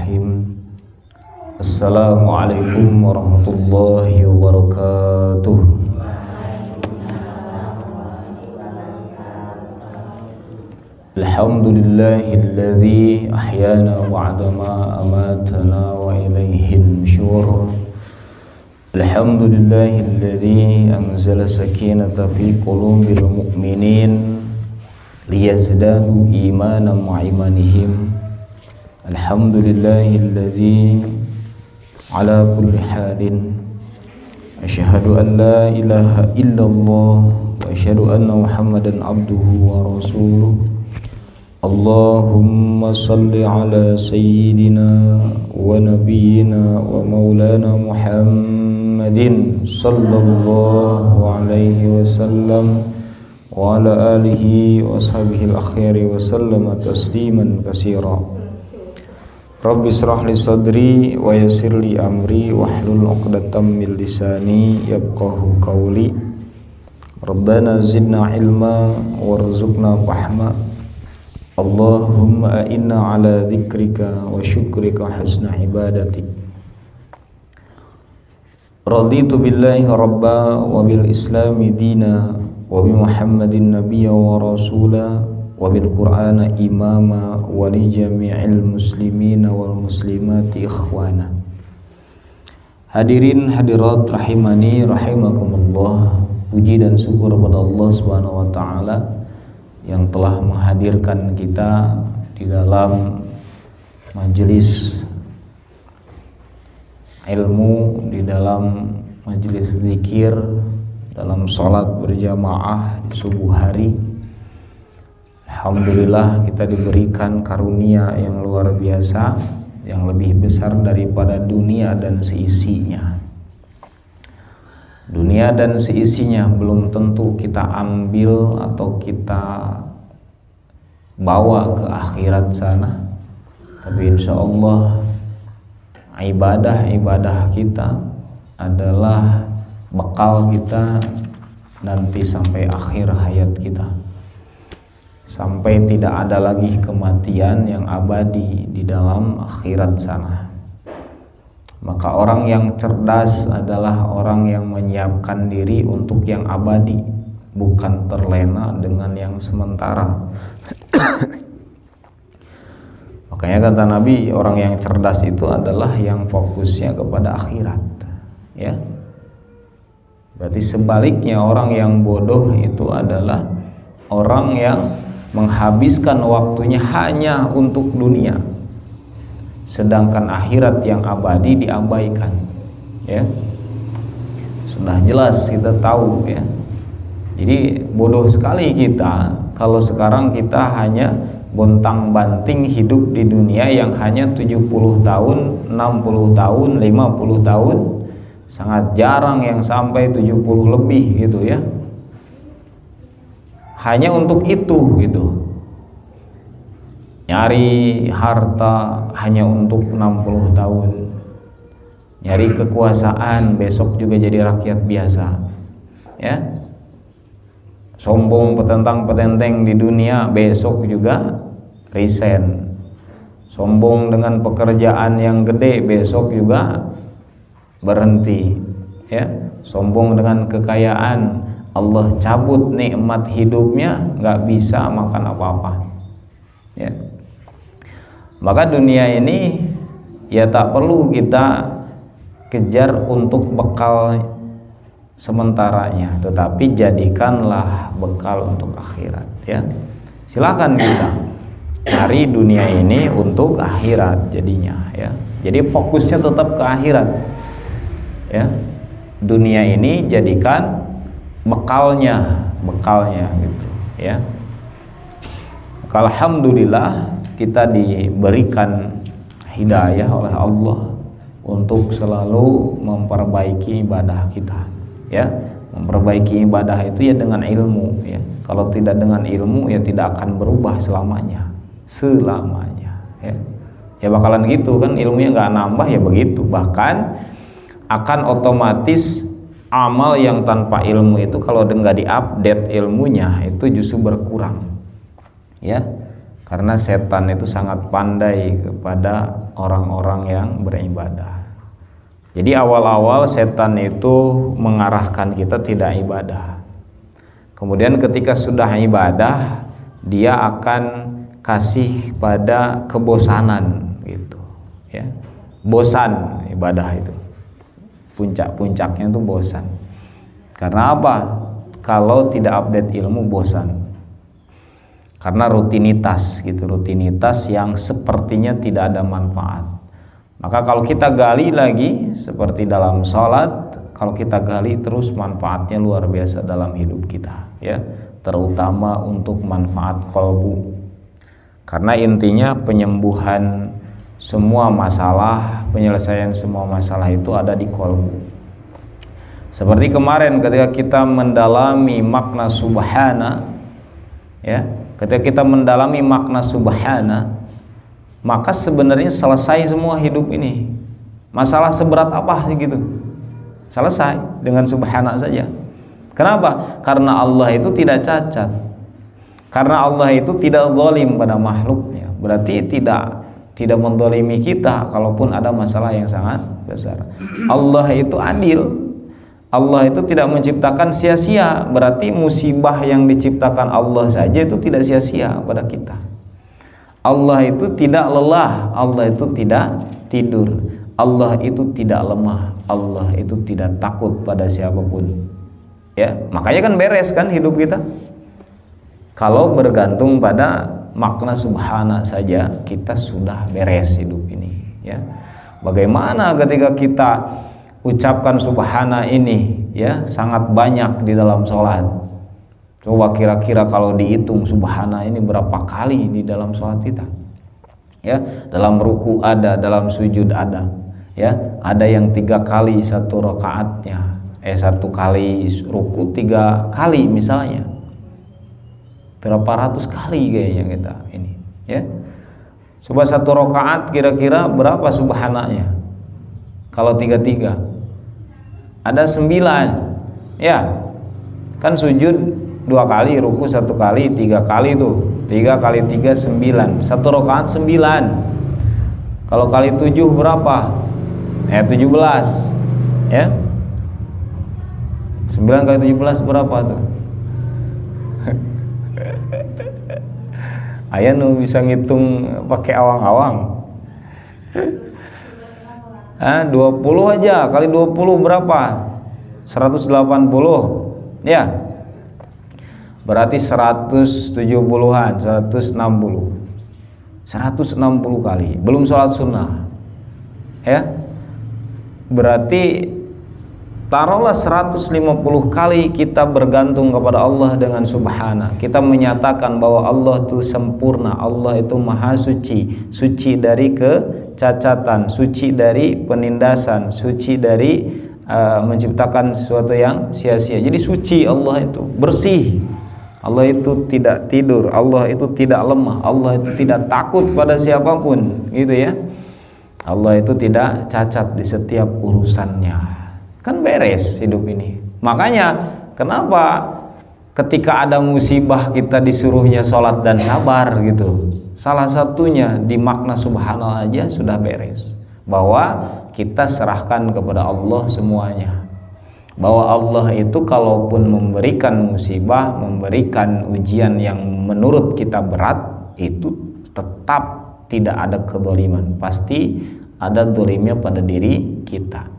Bismillahirrahmanirrahim. Assalamualaikum warahmatullahi wabarakatuh. Alhamdulillahilladzi ahyana ba'da ma amatana wa ilaihin nusyur. Alhamdulillahilladzi anzala sakinata fi qulubil mu'minin liyazdadu imanan ma'imanihim. Alhamdulillahilladzi ala kulli halin asyhadu an la ilaha illallah wa asyhadu anna muhammadan abduhu wa rasuluh. Allahumma salli ala sayyidina wa nabiyyina wa maulana Muhammadin sallallahu alaihi wasallam wa ala alihi wa sahbihi al-akhiri wa sallama tasliman katsira. Rabbi israh li sadri wa yassir li amri wahlul 'uqdatam min lisani yafqahu qawli. Rabbana zidna ilma warzuqna fahma. Allahumma a'inna ala dzikrika wa syukrika husna ibadatik. Raditu billahi rabba wa bil islami dina wa bi Muhammadin nabiyya wa rasula wa bil Qur'ana imama wa li jami'il muslimina wal muslimati ikhwana. Hadirin hadirat rahimani rahimakumullah. Puji dan syukur kepada Allah Subhanahu wa taala yang telah menghadirkan kita di dalam majelis ilmu, di dalam majelis zikir, dalam sholat berjamaah di subuh hari. Alhamdulillah kita diberikan karunia yang luar biasa, yang lebih besar daripada dunia dan seisinya. Dunia dan seisinya belum tentu kita ambil atau kita bawa ke akhirat sana, tapi insya Allah ibadah-ibadah kita adalah bekal kita nanti sampai akhir hayat kita, sampai tidak ada lagi kematian yang abadi di dalam akhirat sana. Maka orang yang cerdas adalah orang yang menyiapkan diri untuk yang abadi, bukan terlena dengan yang sementara. Makanya kata Nabi, orang yang cerdas itu adalah yang fokusnya kepada akhirat, ya. Berarti sebaliknya, orang yang bodoh itu adalah orang yang menghabiskan waktunya hanya untuk dunia, sedangkan akhirat yang abadi diabaikan, ya. Sudah jelas kita tahu, ya. Jadi bodoh sekali kita kalau sekarang kita hanya bontang-banting hidup di dunia yang hanya 70 tahun, 60 tahun, 50 tahun. Sangat jarang yang sampai 70 lebih gitu, ya. Hanya untuk itu gitu. Nyari harta hanya untuk 60 tahun. Nyari kekuasaan besok juga jadi rakyat biasa, ya. Sombong petentang-petenteng di dunia besok juga resign. Sombong dengan pekerjaan yang gede besok juga berhenti, ya. Sombong dengan kekayaan, Allah cabut nikmat hidupnya, nggak bisa makan apa-apa, ya. Maka dunia ini ya tak perlu kita kejar untuk bekal sementaranya, tetapi jadikanlah bekal untuk akhirat, ya. Silakan kita cari dunia ini untuk akhirat jadinya, ya. Jadi fokusnya tetap ke akhirat, ya. Dunia ini jadikan bekalnya gitu, ya. Alhamdulillah kita diberikan hidayah oleh Allah untuk selalu memperbaiki ibadah kita, ya. Memperbaiki ibadah itu ya dengan ilmu, ya. Kalau tidak dengan ilmu ya tidak akan berubah selamanya, ya. Ya bakalan gitu kan, ilmunya nggak nambah ya begitu. Bahkan akan otomatis amal yang tanpa ilmu itu kalau nggak diupdate ilmunya itu justru berkurang, ya. Karena setan itu sangat pandai kepada orang-orang yang beribadah. Jadi awal-awal setan itu mengarahkan kita tidak ibadah. Kemudian ketika sudah ibadah, dia akan kasih pada kebosanan gitu, ya. Bosan ibadah itu. Puncak-puncaknya itu bosan. Karena apa? Kalau tidak update ilmu bosan. Karena rutinitas gitu, rutinitas yang sepertinya tidak ada manfaat. Maka kalau kita gali lagi seperti dalam sholat, kalau kita gali terus manfaatnya luar biasa dalam hidup kita, ya, terutama untuk manfaat kolbu. Karena intinya penyembuhan semua masalah, penyelesaian semua masalah itu ada di kolbu. Seperti kemarin ketika kita mendalami makna subhana, ya, ketika kita mendalami makna subhana, maka sebenarnya selesai semua hidup ini. Masalah seberat apa gitu, selesai dengan subhana saja. Kenapa? Karena Allah itu tidak cacat. Karena Allah itu tidak zalim pada makhluknya. Berarti tidak menzalimi kita kalaupun ada masalah yang sangat besar. Allah itu adil. Allah itu tidak menciptakan sia-sia. Berarti musibah yang diciptakan Allah saja itu tidak sia-sia pada kita. Allah itu tidak lelah, Allah itu tidak tidur, Allah itu tidak lemah, Allah itu tidak takut pada siapapun. Ya, makanya kan beres kan hidup kita. Kalau bergantung pada makna subhana saja, kita sudah beres hidup ini, ya. Bagaimana ketika kita ucapkan subhana ini, ya, sangat banyak di dalam sholat. Coba kira-kira kalau dihitung subhana ini berapa kali di dalam sholat kita, ya. Dalam ruku ada, dalam sujud ada, ya. Ada yang 3 kali satu rakaatnya, 1 kali ruku 3 kali misalnya, berapa ratus kali kayaknya kita ini, ya. Coba 1 rakaat kira-kira berapa subhananya? Kalau 3 ada 9, ya. Kan sujud 2 kali, ruku 1 kali, 3 kali tuh. 3 kali 3 9. 1 rakaat 9. Kalau kali 7 berapa? 17. Ya. 9 kali 17 berapa tuh? Ayah nu bisa ngitung pakai awang-awang. 20 aja kali 20 berapa? 180. Ya. Berarti 170-an, 160 kali, belum sholat sunnah, ya. Berarti taruhlah 150 kali kita bergantung kepada Allah dengan subhana. Kita menyatakan bahwa Allah itu sempurna, Allah itu maha suci, suci dari kecacatan, suci dari penindasan, suci dari menciptakan sesuatu yang sia-sia. Jadi suci Allah itu, bersih. Allah itu tidak tidur, Allah itu tidak lemah, Allah itu tidak takut pada siapapun, gitu ya. Allah itu tidak cacat di setiap urusannya. Kan beres hidup ini. Makanya kenapa ketika ada musibah kita disuruhnya sholat dan sabar gitu. Salah satunya di makna subhanallah aja sudah beres. Bahwa kita serahkan kepada Allah semuanya. Bahwa Allah itu kalaupun memberikan musibah, memberikan ujian yang menurut kita berat, itu tetap tidak ada kezaliman, pasti ada zalimnya pada diri kita.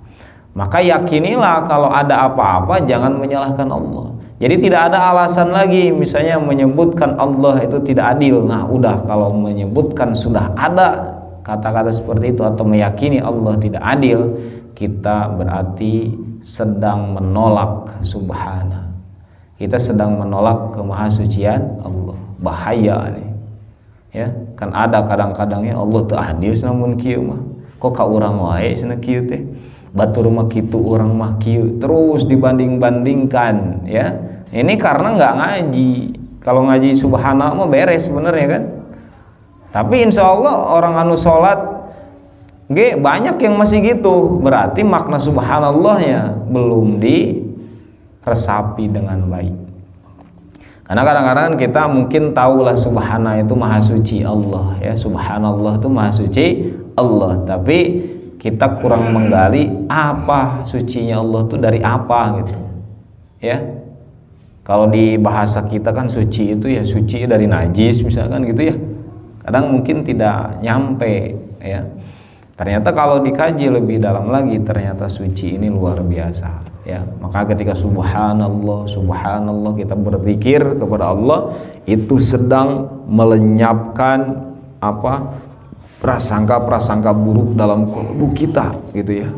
Maka yakinilah kalau ada apa-apa jangan menyalahkan Allah. Jadi tidak ada alasan lagi misalnya menyebutkan Allah itu tidak adil. Nah udah, kalau menyebutkan sudah ada kata-kata seperti itu atau meyakini Allah tidak adil, kita berarti sedang menolak subhana. Kita sedang menolak kemahasucian Allah. Bahaya nih. Ya, kan ada kadang-kadangnya Allah teu adil namun kieu mah. Kok ka urang wae cenah kieu teh. Batur mah kitu, urang mah kieu. Terus dibanding-bandingkan, ya. Ini karena enggak ngaji. Kalau ngaji subhana mah beres sebenarnya kan. Tapi insya Allah orang anu sholat banyak yang masih gitu, berarti makna subhanallahnya belum diresapi dengan baik. Karena kadang-kadang kita mungkin tahulah subhana itu maha suci Allah ya, subhanallah itu maha suci Allah, tapi kita kurang menggali apa sucinya Allah itu dari apa gitu ya. Kalau di bahasa kita kan suci itu ya suci dari najis misalkan gitu ya, kadang mungkin tidak nyampe ya. Ternyata kalau dikaji lebih dalam lagi, ternyata suci ini luar biasa ya. Maka ketika subhanallah subhanallah kita berzikir kepada Allah, itu sedang melenyapkan apa prasangka-prasangka buruk dalam kalbu kita gitu ya.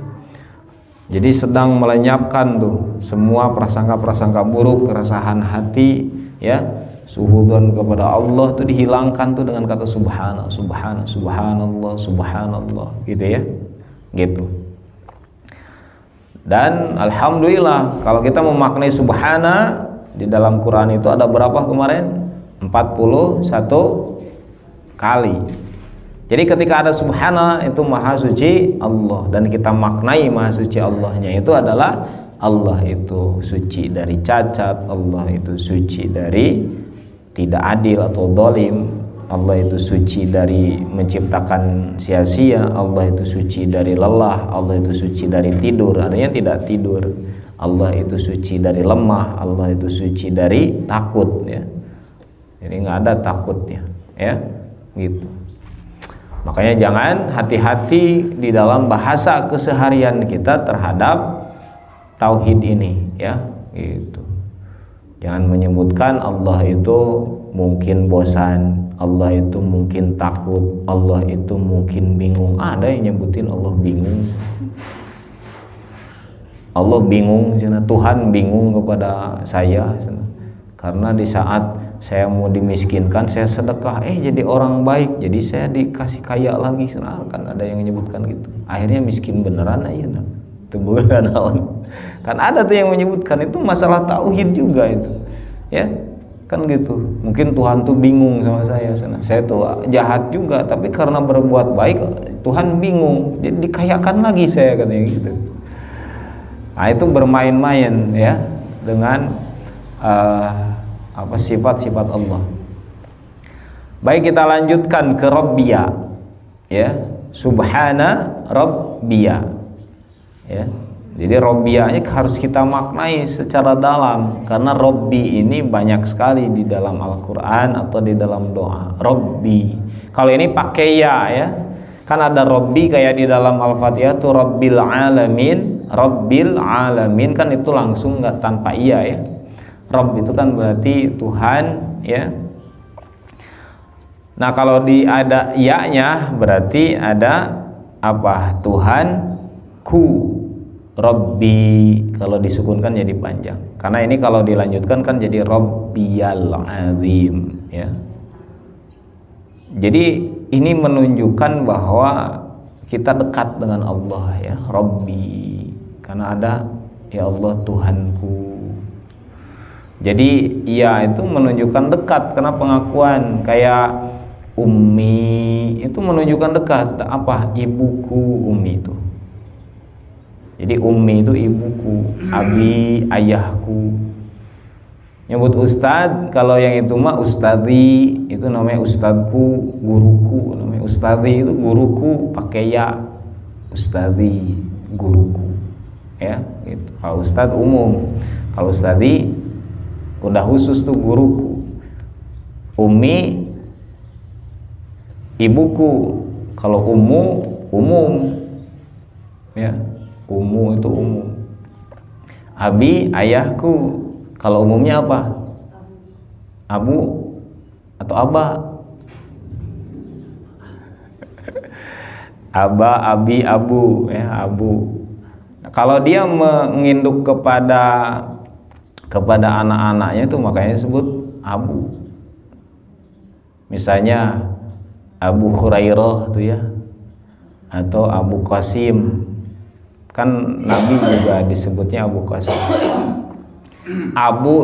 Jadi sedang melenyapkan tuh semua prasangka-prasangka buruk, keresahan hati ya, suhudzon kepada Allah itu dihilangkan tuh dengan kata subhana, subhana, subhanallah, subhanallah gitu ya. Gitu. Dan alhamdulillah kalau kita memaknai subhana di dalam Quran itu ada berapa kemarin? 41 kali. Jadi ketika ada subhana itu maha suci Allah, dan kita maknai maha suci Allahnya itu adalah Allah itu suci dari cacat, Allah itu suci dari tidak adil atau zalim, Allah itu suci dari menciptakan sia-sia, Allah itu suci dari lelah, Allah itu suci dari tidur, artinya tidak tidur, Allah itu suci dari lemah, Allah itu suci dari takut ya. Jadi nggak ada takutnya ya gitu. Makanya jangan, hati-hati di dalam bahasa keseharian kita terhadap tauhid ini ya gitu. Jangan menyebutkan Allah itu mungkin bosan, Allah itu mungkin takut, Allah itu mungkin bingung. Ada yang nyebutin Allah bingung. Allah bingung, Tuhan bingung kepada saya karena di saat saya mau dimiskinkan saya sedekah, jadi orang baik, jadi saya dikasih kaya lagi. Kan ada yang menyebutkan gitu, akhirnya miskin beneran aja nah. Itu bukan naon. Kan ada tuh yang menyebutkan, itu masalah tauhid juga itu ya kan gitu. Mungkin Tuhan tuh bingung sama saya tuh jahat juga, tapi karena berbuat baik Tuhan bingung, jadi dikayakan lagi saya katanya gitu. Nah itu bermain-main ya dengan sifat-sifat Allah. Baik, kita lanjutkan ke Rabbiyya ya, subhana Rabbiyya ya. Jadi Rabbiyya harus kita maknai secara dalam, karena Rabbi ini banyak sekali di dalam Al-Quran atau di dalam doa. Rabbi, kalau ini pakai ya, kan ada Rabbi kayak di dalam Al-Fatihah tuh Rabbil Alamin, Rabbil Alamin kan itu langsung nggak tanpa iya ya. Rabb itu kan berarti Tuhan ya. Nah kalau ada iya-nya berarti ada apa? Tuhanku. Rabbi, kalau disukunkan jadi panjang. Karena ini kalau dilanjutkan kan jadi Rabbiyal Azim ya. Jadi ini menunjukkan bahwa kita dekat dengan Allah ya, Rabbi. Karena ada ya Allah Tuhanku. Jadi ya itu menunjukkan dekat, karena pengakuan kayak Ummi itu menunjukkan dekat. Apa? Ibuku, Ummi itu. Jadi Ummi itu ibuku, Abi ayahku. Nyebut Ustad, kalau yang itu mah Ustadi, itu namanya Ustadku, guruku, namanya Ustadi itu guruku pakai ya, Ustadi guruku ya gitu. Kalau Ustad umum, kalau Ustadi udah khusus tuh guruku. Ummi ibuku, kalau ummu umum ya, ummu itu umum. Abi ayahku, kalau umumnya apa? Abu atau aba? Aba, abi, abu ya, abu. Kalau dia menginduk kepada anak-anaknya itu makanya disebut abu. Misalnya Abu Hurairah tuh ya, atau Abu Qasim. Kan Nabi juga disebutnya Abu Qasim. Abu,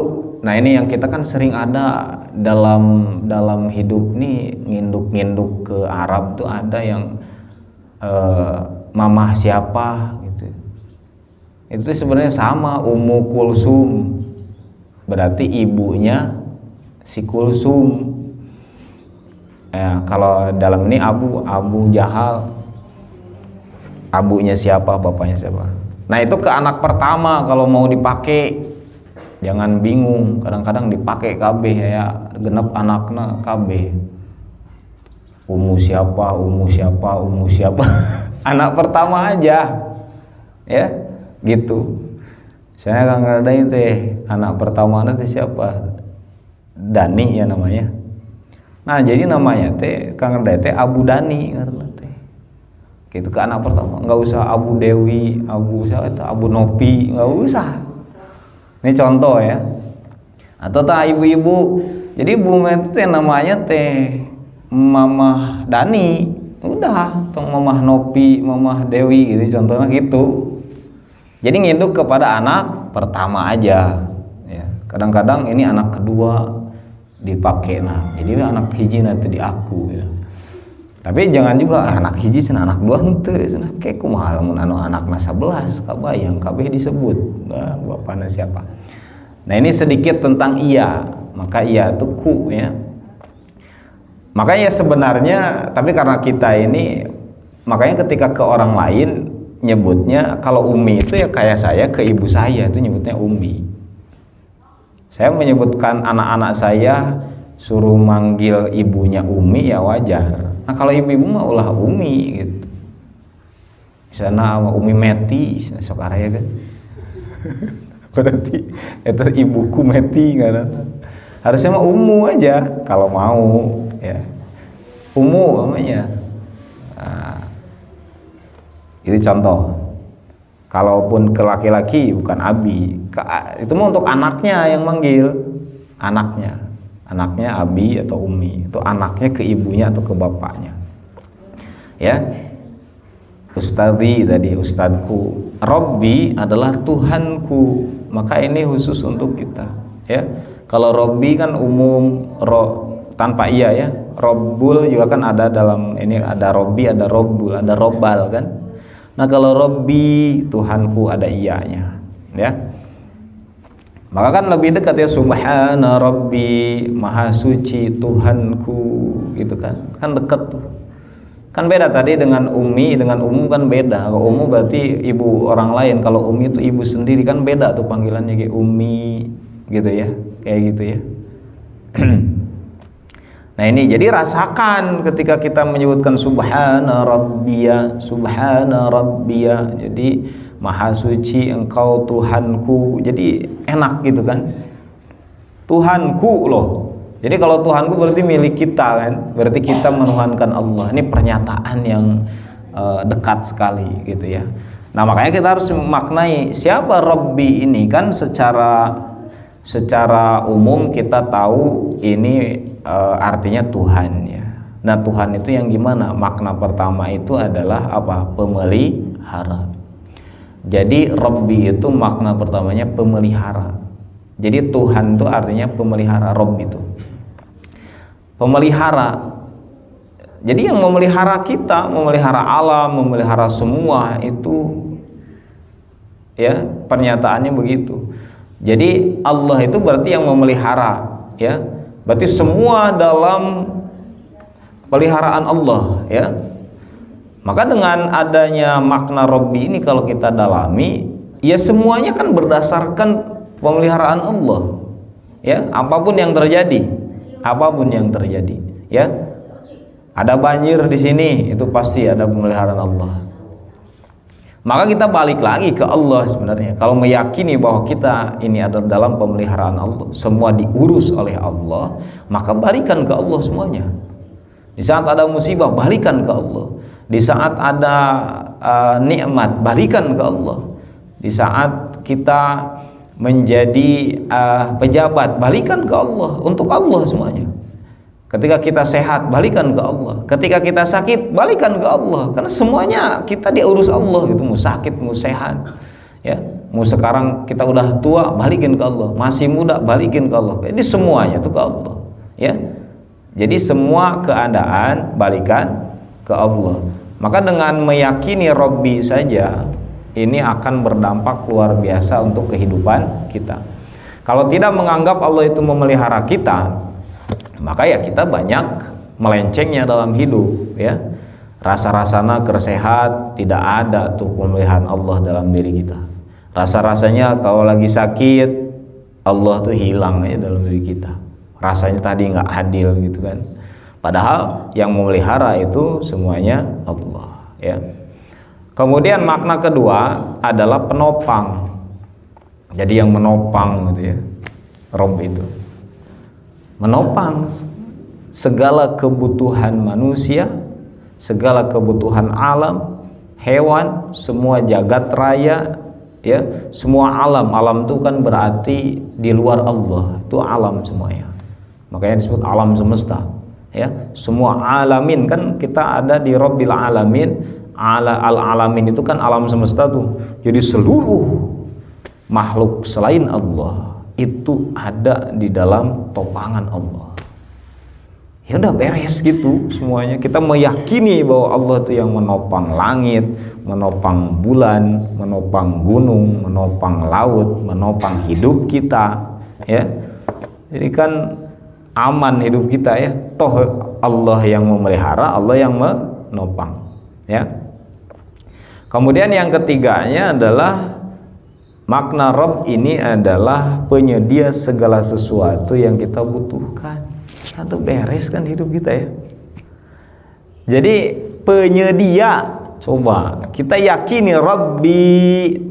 nah ini yang kita kan sering ada dalam hidup nih, nginduk ke Arab tuh ada yang mamah siapa gitu. Itu sebenarnya sama, Ummu Kulsum, berarti ibunya si Kulsum. Ya, kalau dalam ini Abu Jahal, abunya siapa, bapaknya siapa. Nah itu ke anak pertama kalau mau dipakai, jangan bingung. Kadang-kadang dipakai KB ya, genep anaknya KB. Umu siapa, anak pertama aja, ya, gitu. Saya Kang Rada itu anak pertama itu siapa? Dani ya namanya. Nah jadi namanya Kang Rada Abu Dani karena gitu ke anak pertama, nggak usah Abu Dewi, Abu Nopi, nggak usah. Ini contoh ya. Atau ibu-ibu, jadi Bu Mete namanya Mamah Dani, udah, Mamah Nopi, Mamah Dewi gitu, contohnya gitu. Jadi nginduk kepada anak pertama aja. Ya. Kadang-kadang ini anak kedua dipakai, nah jadi anak hiji nanti di aku. Ya. Tapi jangan juga anak hiji cenah anak dua henteu cenah kayak kumaha lamun anakna 11 kabayang kabeh disebut. Nah, bapana siapa. Nah, ini sedikit tentang iya. Maka iya itu ku ya. Makanya sebenarnya tapi karena kita ini makanya ketika ke orang lain nyebutnya kalau Umi itu ya kayak saya ke ibu saya itu nyebutnya Umi. Saya menyebutkan anak-anak saya suruh manggil ibunya Umi ya wajar. Nah kalau ibu-ibu mah ulah Umi gitu. Misalnya Umi Meti, sok araya kan. Berarti itu ibuku Meti kan. Harusnya mah Umu aja kalau mau ya. Umu namanya. Nah, itu contoh. Kalaupun ke laki-laki bukan Abi, itu mah untuk anaknya yang manggil, anaknya Abi atau Umi, itu anaknya ke ibunya atau ke bapaknya. Ya, Ustadzi tadi ustadku, Robbi adalah Tuhanku, maka ini khusus untuk kita. Ya, kalau Robbi kan umum, tanpa iya ya. Robbul juga kan ada dalam ini ada Robbi, ada Robbul, ada Robbal kan. Nah kalau Robbi Tuhanku ada iyanya, ya. Maka kan lebih dekat ya Subhana Rabbi, Maha Suci Tuhanku, gitu kan dekat tuh. Kan beda tadi dengan Umi, dengan Umu kan beda. Kalau Umu berarti ibu orang lain, kalau Umi itu ibu sendiri kan beda tuh panggilannya kayak Umi, gitu ya, kayak gitu ya. Nah ini jadi rasakan ketika kita menyebutkan Subhana Rabbiya, jadi Maha Suci Engkau Tuhanku, jadi enak gitu kan, Tuhanku loh. Jadi kalau Tuhanku berarti milik kita kan, berarti kita menuhankan Allah. Ini pernyataan yang dekat sekali gitu ya. Nah makanya kita harus memaknai siapa Rabbi ini kan secara umum kita tahu ini artinya Tuhan ya. Nah Tuhan itu yang gimana? Makna pertama itu adalah apa? Pemelihara. Jadi Rabbi itu makna pertamanya pemelihara. Jadi Tuhan itu artinya pemelihara, Rabbi itu pemelihara. Jadi yang memelihara kita, memelihara alam, memelihara semua itu ya pernyataannya begitu. Jadi Allah itu berarti yang memelihara ya. Berarti semua dalam peliharaan Allah ya. Maka dengan adanya makna Rabbi ini kalau kita dalami, ya semuanya kan berdasarkan pemeliharaan Allah. Ya, apapun yang terjadi, ya. Ada banjir di sini, itu pasti ada pemeliharaan Allah. Maka kita balik lagi ke Allah sebenarnya. Kalau meyakini bahwa kita ini adalah dalam pemeliharaan Allah, semua diurus oleh Allah, maka balikan ke Allah semuanya. Di saat ada musibah, balikan ke Allah. Di saat ada nikmat, balikan ke Allah. Di saat kita menjadi pejabat, balikan ke Allah, untuk Allah semuanya. Ketika kita sehat, balikan ke Allah. Ketika kita sakit, balikan ke Allah. Karena semuanya kita diurus Allah gitu. Mau sakit, mau sehat, ya. Mau sekarang kita udah tua, balikin ke Allah. Masih muda, balikin ke Allah. Jadi semuanya itu ke Allah, ya. Jadi semua keadaan balikan ke Allah. Maka dengan meyakini Rabbi saja, ini akan berdampak luar biasa untuk kehidupan kita. Kalau tidak menganggap Allah itu memelihara kita, Maka ya kita banyak melencengnya dalam hidup ya. Rasa-rasana kersehat, tidak ada tuh pemeliharaan Allah dalam diri kita. Rasa-rasanya kalau lagi sakit, Allah tuh hilang aja dalam diri kita. Rasanya tadi nggak adil gitu kan. Padahal yang memelihara itu semuanya Allah ya. Kemudian makna kedua adalah penopang. Jadi yang menopang gitu ya, Rob itu menopang segala kebutuhan manusia, segala kebutuhan alam, hewan, semua jagat raya ya, semua alam. Alam itu kan berarti di luar Allah, itu alam semuanya. Makanya disebut alam semesta ya. Semua alamin kan kita ada di Rabbil Alamin. Al-alamin itu kan alam semesta tuh. Jadi seluruh makhluk selain Allah itu ada di dalam topangan Allah. Ya udah beres gitu semuanya. Kita meyakini bahwa Allah itu yang menopang langit, menopang bulan, menopang gunung, menopang laut, menopang hidup kita ya. Jadi kan aman hidup kita ya. Toh Allah yang memelihara, Allah yang menopang ya. Kemudian yang ketiganya adalah makna Rabb ini adalah penyedia segala sesuatu yang kita butuhkan. Atau beres kan hidup kita ya. Jadi penyedia, coba kita yakini Rabbi,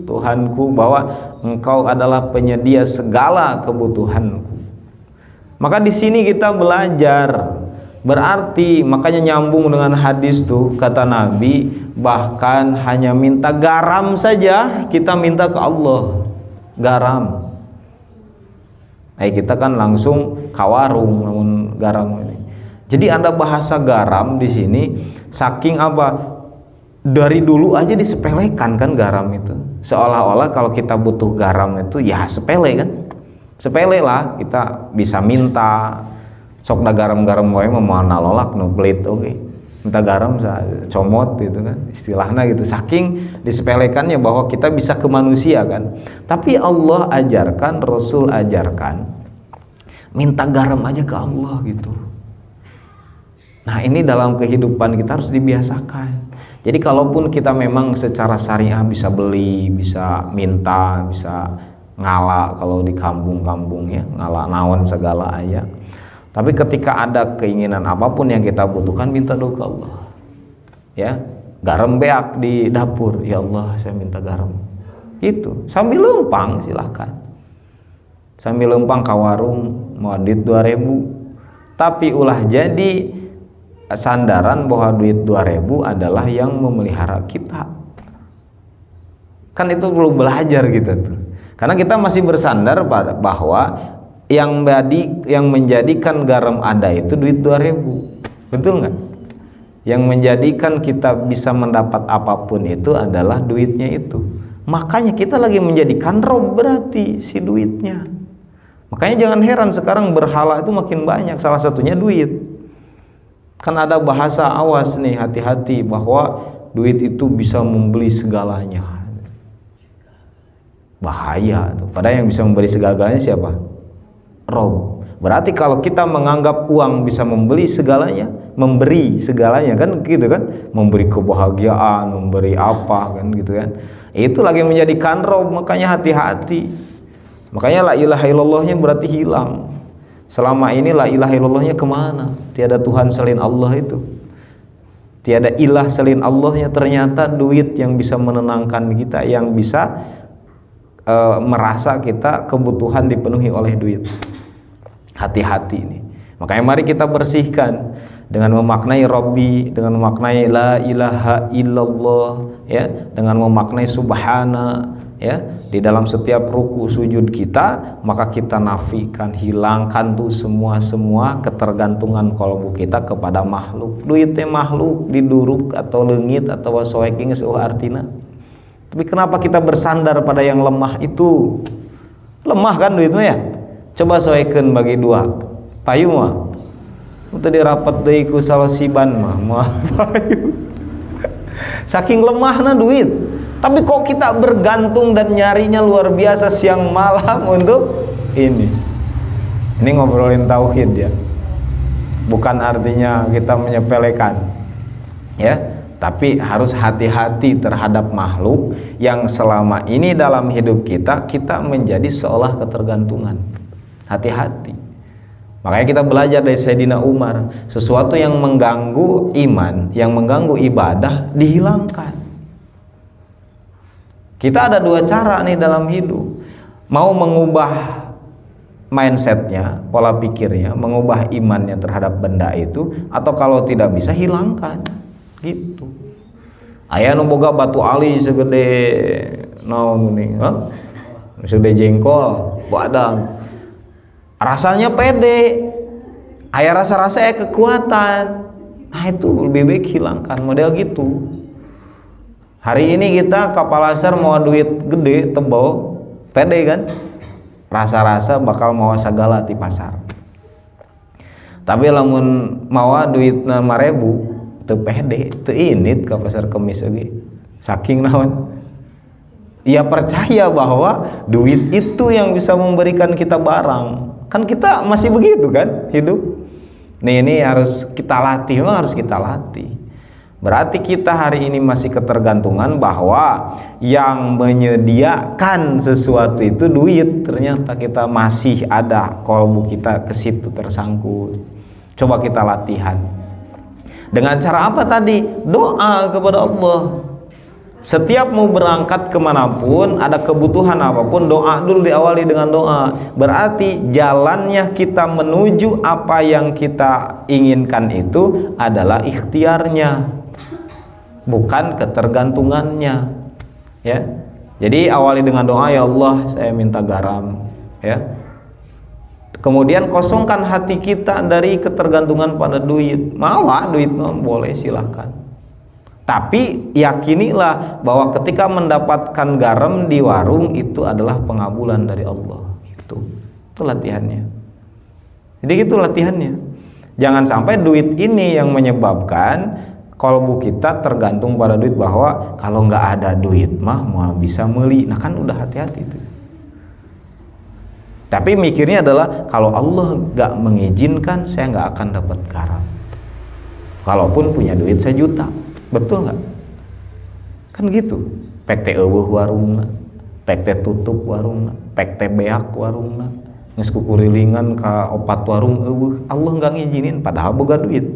Tuhanku, bahwa Engkau adalah penyedia segala kebutuhanku. Maka di sini kita belajar. Berarti makanya nyambung dengan hadis tuh, kata Nabi, bahkan hanya minta garam saja kita minta ke Allah. Garam. Kita kan langsung kawarung namun garam ini. Jadi ada bahasa garam di sini saking apa? Dari dulu aja disepelekan kan garam itu. Seolah-olah kalau kita butuh garam itu ya sepele kan? Sepele lah, kita bisa minta sok da garam-garam wae mah nalolak nu belit oke. Minta garam comot gitu kan istilahnya gitu. Saking disepelekannya bahwa kita bisa ke manusia kan. Tapi Allah ajarkan, Rasul ajarkan, minta garam aja ke Allah gitu. Nah ini dalam kehidupan kita harus dibiasakan. Jadi kalaupun kita memang secara syariah bisa beli, bisa minta, bisa ngala kalau di kampung-kampung ya, ngala naon segala aya. Tapi ketika ada keinginan apapun yang kita butuhkan, minta doa ke Allah ya. Garam beak di dapur, ya Allah saya minta garam, itu sambil lempang silahkan, sambil lempang ke warung mau duit 2000, tapi ulah jadi sandaran bahwa duit 2000 adalah yang memelihara kita. Kan itu perlu belajar kita tuh, karena kita masih bersandar pada bahwa yang menjadikan garam ada itu duit 2000, betul nggak? Yang menjadikan kita bisa mendapat apapun itu adalah duitnya itu. Makanya kita lagi menjadikan Rob berarti si duitnya. Makanya jangan heran sekarang berhala itu makin banyak, salah satunya duit. Kan ada bahasa awas nih, hati-hati bahwa duit itu bisa membeli segalanya. Bahaya tuh. Padahal yang bisa membeli segalanya siapa? Rob. Berarti kalau kita menganggap uang bisa membeli segalanya, memberi segalanya kan gitu kan, memberi kebahagiaan, memberi apa kan gitu kan, itu lagi menjadikan Rob. Makanya hati-hati. Makanya la ilaha illallahnya berarti hilang. Selama ini la ilaha illallahnya kemana? Tiada Tuhan selain Allah itu, tiada ilah selain Allahnya. Ternyata duit yang bisa menenangkan kita, yang bisa merasa kita kebutuhan dipenuhi oleh duit. Hati-hati ini. Makanya mari kita bersihkan dengan memaknai Rabbi, dengan memaknai la ilaha illallah ya, dengan memaknai subhana ya, di dalam setiap ruku sujud kita. Maka kita nafikan, hilangkan tuh semua ketergantungan kalbu kita kepada makhluk. Duitnya makhluk, diduruk atau leungit atau soeking seueuh artina. Tapi kenapa kita bersandar pada yang lemah itu? Lemah kan duitnya ya? Coba soekeun bagi dua. Payu mah itu dirapat deui ku salosiban mah payu. Saking lemahna duit. Tapi kok kita bergantung dan nyarinya luar biasa siang malam untuk ini. Ini ngobrolin tauhid ya. bukan artinya kita menyepelekan, ya, tapi harus hati-hati terhadap makhluk yang selama ini dalam hidup kita menjadi seolah ketergantungan. Hati-hati. Makanya kita belajar dari Sayyidina Umar, sesuatu yang mengganggu iman, yang mengganggu ibadah dihilangkan. Kita ada dua cara nih dalam hidup, mau mengubah mindsetnya, pola pikirnya, mengubah imannya terhadap benda itu, atau kalau tidak bisa hilangkan, gitu. Aya nu boga batu ali segede naon nih, segede jengkol, badang. Rasanya pede, aya rasa-rasa kekuatan. Nah itu lebih baik hilangkan, model gitu. Hari ini kita kapal asar mau duit gede, tebal, pede kan? Rasa-rasa bakal mau segala di pasar. Tapi lamun mau duit 5.000 teu pede, teu init ke pasar kemis lagi. Saking naon? Ia percaya bahwa duit itu yang bisa memberikan kita barang. Kan kita masih begitu kan hidup. Nih ini harus kita latih, memang harus kita latih. Berarti kita hari ini masih ketergantungan bahwa yang menyediakan sesuatu itu duit. Ternyata kita masih ada kolbu kita ke situ tersangkut. Coba kita latihan. Dengan cara apa tadi? Doa kepada Allah. Setiap mau berangkat kemanapun, ada kebutuhan apapun, doa dulu, diawali dengan doa. Berarti jalannya kita menuju apa yang kita inginkan itu adalah ikhtiarnya, bukan ketergantungannya, ya. Jadi awali dengan doa, ya Allah saya minta garam, ya. Kemudian kosongkan hati kita dari ketergantungan pada duit. Mau duit boleh, silahkan. Tapi yakinilah bahwa ketika mendapatkan garam di warung itu adalah pengabulan dari Allah. Itu latihannya. Jadi gitu latihannya. Jangan sampai duit ini yang menyebabkan kolbu kita tergantung pada duit, bahwa kalau nggak ada duit mah mau bisa meuli. Nah kan udah hati-hati itu. Tapi mikirnya adalah kalau Allah nggak mengizinkan, saya nggak akan dapat garam. Kalaupun punya duit 1 juta, betul nggak? Kan gitu. Pek teh eueuh warungna, pek teh tutup warungna, pek teh beak warungna, geus kukurilingan ka 4 warung eueuh. Allah nggak ngizinin padahal boga duit.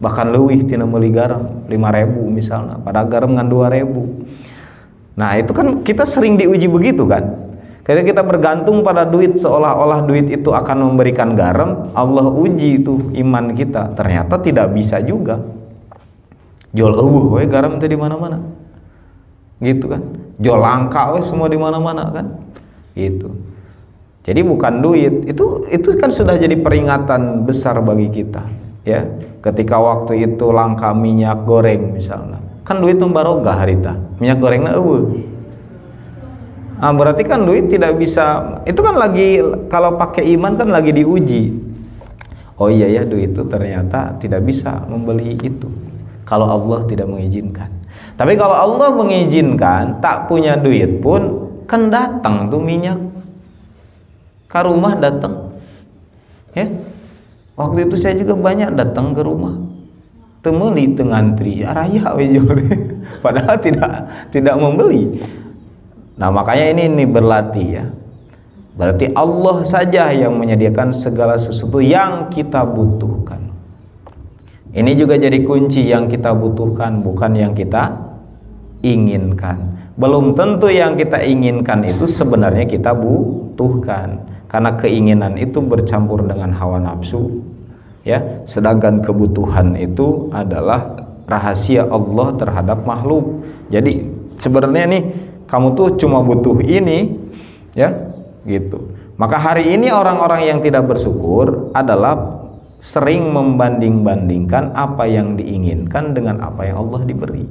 Bahkan leuwih tina meuli garam 5.000 misalnya, padahal garam ngan 2.000. Nah itu kan kita sering diuji begitu kan. Ketika kita bergantung pada duit seolah-olah duit itu akan memberikan garam, Allah uji itu iman kita. Ternyata tidak bisa juga. Jual eueuh we garam teh di mana-mana. Gitu kan. Jual langka we semua di mana-mana kan. Gitu. Jadi bukan duit, itu kan sudah jadi peringatan besar bagi kita, ya. Ketika waktu itu langka minyak goreng misalnya. Kan duit barokah harita. Minyak gorengna eueuh. Nah, berarti kan duit tidak bisa, itu kan lagi, kalau pakai iman kan lagi diuji. Oh iya ya, duit itu ternyata tidak bisa membeli itu kalau Allah tidak mengizinkan. Tapi kalau Allah mengizinkan, tak punya duit pun kan datang tuh minyak ke rumah, datang, ya. Waktu itu saya juga banyak datang ke rumah, temeli tengantri raya padahal tidak membeli. Nah makanya ini berlatih, ya. Berarti Allah saja yang menyediakan segala sesuatu yang kita butuhkan. Ini juga jadi kunci, yang kita butuhkan bukan yang kita inginkan. Belum tentu yang kita inginkan itu sebenarnya kita butuhkan, karena keinginan itu bercampur dengan hawa nafsu, ya. Sedangkan kebutuhan itu adalah rahasia Allah terhadap makhluk. Jadi sebenarnya nih, kamu tuh cuma butuh ini, ya, gitu. Maka hari ini orang-orang yang tidak bersyukur adalah sering membanding-bandingkan apa yang diinginkan dengan apa yang Allah beri.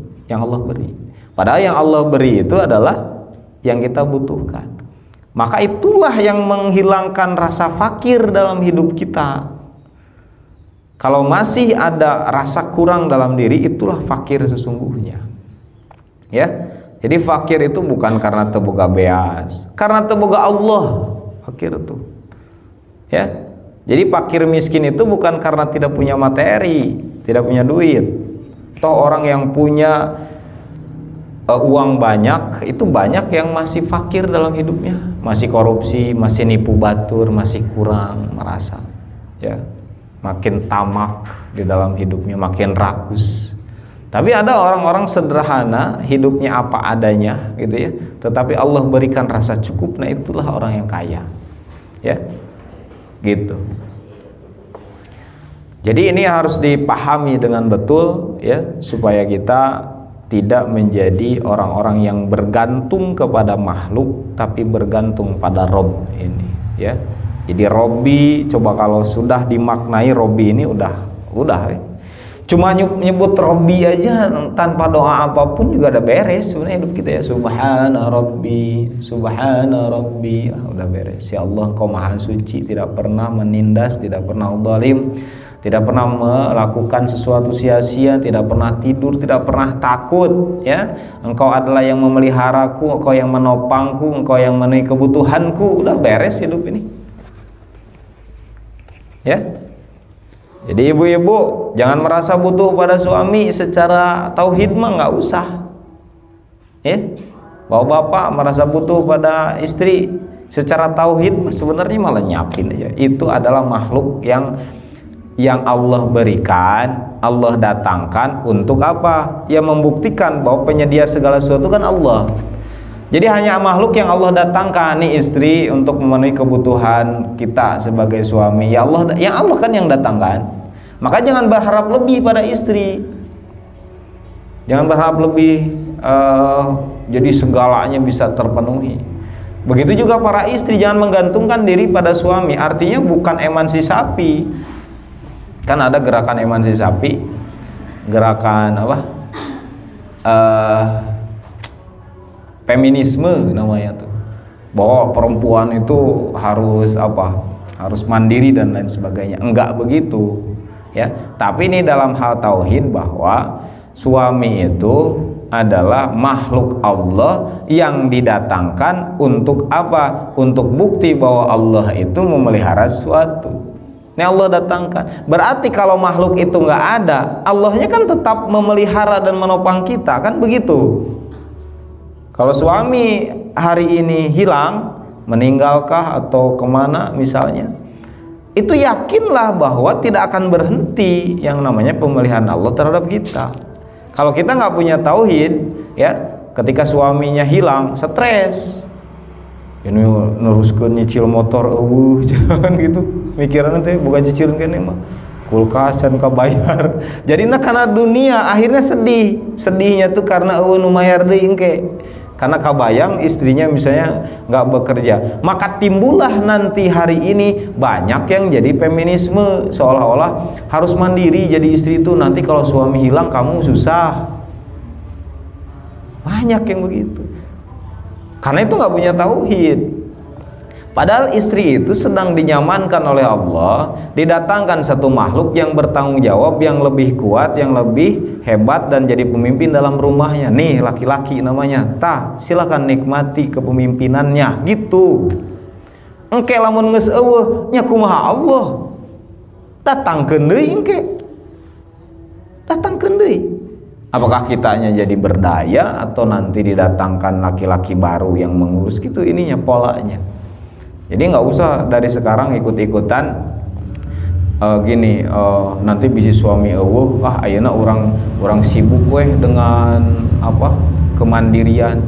Padahal yang Allah beri itu adalah yang kita butuhkan. Maka itulah yang menghilangkan rasa fakir dalam hidup kita. Kalau masih ada rasa kurang dalam diri, itulah fakir sesungguhnya, ya. Jadi fakir itu bukan karena teboga beas, karena teboga Allah fakir itu, ya. Jadi fakir miskin itu bukan karena tidak punya materi, tidak punya duit. Toh orang yang punya uang banyak, itu banyak yang masih fakir dalam hidupnya, masih korupsi, masih nipu batur, masih kurang merasa, ya, makin tamak di dalam hidupnya, makin rakus. Tapi ada orang-orang sederhana, hidupnya apa adanya, gitu ya, tetapi Allah berikan rasa cukup. Nah itulah orang yang kaya, ya, gitu. Jadi ini harus dipahami dengan betul, ya, supaya kita tidak menjadi orang-orang yang bergantung kepada makhluk, tapi bergantung pada Rob ini, ya. Jadi Robbi, coba kalau sudah dimaknai Robbi ini udah, ya. Cuma nyebut Robbi aja tanpa doa apapun juga udah beres sebenarnya hidup kita, ya. Subhana Rabbi, Subhana Rabbi, udah beres. Ya Allah, Engkau Maha Suci, tidak pernah menindas, tidak pernah zalim, tidak pernah melakukan sesuatu sia-sia, tidak pernah tidur, tidak pernah takut, ya. Engkau adalah yang memeliharaku, Engkau yang menopangku, Engkau yang memenuhi kebutuhanku. Udah beres hidup ini, ya. Jadi ibu-ibu jangan merasa butuh pada suami secara tauhid mah nggak usah, ya. Bapak-bapak merasa butuh pada istri secara tauhid sebenarnya malah nyapin aja. Itu adalah makhluk yang Allah berikan, Allah datangkan untuk apa? Ya membuktikan bahwa penyedia segala sesuatu kan Allah. Jadi hanya makhluk yang Allah datangkan, nih istri untuk memenuhi kebutuhan kita sebagai suami. Ya Allah kan yang datangkan. Maka jangan berharap lebih pada istri. Jangan berharap lebih jadi segalanya bisa terpenuhi. Begitu juga para istri, jangan menggantungkan diri pada suami. Artinya bukan emansisasi. Kan ada gerakan emansisasi, gerakan apa? Feminisme namanya tuh, bahwa perempuan itu harus apa? Harus mandiri dan lain sebagainya. Enggak begitu, ya. Tapi ini dalam hal tauhid bahwa suami itu adalah makhluk Allah yang didatangkan untuk apa? Untuk bukti bahwa Allah itu memelihara sesuatu. Ini Allah datangkan. Berarti kalau makhluk itu nggak ada, Allahnya kan tetap memelihara dan menopang kita, kan begitu. Kalau suami hari ini hilang, meninggalkah atau kemana misalnya, itu yakinlah bahwa tidak akan berhenti yang namanya pemeliharaan Allah terhadap kita. Kalau kita nggak punya tauhid, ya, ketika suaminya hilang, stres. Ini neruskeun nyicil motor, jangan gitu. Mikiran nanti bukan cicilan kan mah. Kulkas can kabayar. Jadi karena dunia akhirnya sedih. Sedihnya tuh karena nu mayar deui engke. Karena kabayang istrinya misalnya nggak bekerja, maka timbullah nanti hari ini banyak yang jadi feminisme, seolah-olah harus mandiri jadi istri itu, nanti kalau suami hilang kamu susah. Banyak yang begitu karena itu nggak punya tauhid. Padahal istri itu sedang dinyamankan oleh Allah, didatangkan satu makhluk yang bertanggung jawab, yang lebih kuat, yang lebih hebat dan jadi pemimpin dalam rumahnya. Nih laki-laki namanya, silakan nikmati kepemimpinannya gitu. Engke lamun geus eueuh nya kumaha Allah. Datangkeun deui engke. Datangkeun deui. Apakah kitanya jadi berdaya atau nanti didatangkan laki-laki baru yang mengurus gitu, ininya polanya. Jadi nggak usah dari sekarang ikut-ikutan gini, nanti bisi suami eueuh, ayeuna orang sibuk weh dengan apa? Kemandirian.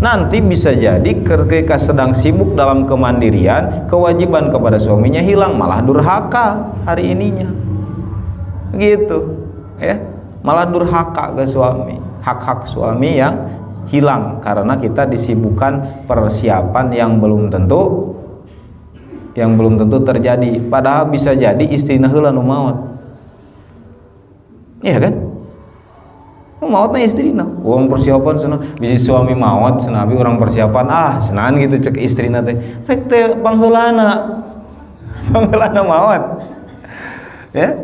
Nanti bisa jadi ketika sedang sibuk dalam kemandirian, kewajiban kepada suaminya hilang, malah durhaka hari ininya. Gitu, ya. Malah durhaka ke suami. Hak-hak suami yang hilang karena kita disibukkan persiapan yang belum tentu terjadi. Padahal bisa jadi istrina heula nu maot. Iya kan? Maotna istrina. Wong persiapan cenah bisi suami maot cenah abi urang persiapan senaan gitu cek istrina teh. Rek teh pangheulana. Pangheulana maot. Ya.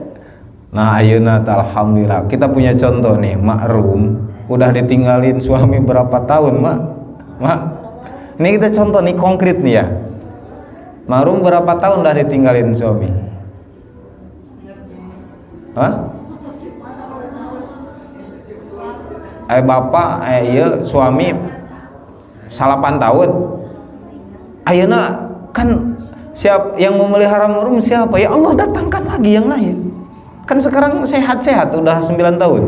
Nah, ayeuna alhamdulillah kita punya contoh nih, Mak Rum udah ditinggalin suami berapa tahun, Mak? Ini kita contoh nih konkret nih ya. Mak Rum berapa tahun udah ditinggalin suami? Hah? Bapak ieu suami 8 tahun. Ayeuna kan siap yang memelihara murum siapa? Ya Allah, datangkan lagi yang lain. Kan sekarang sehat-sehat udah 9 tahun.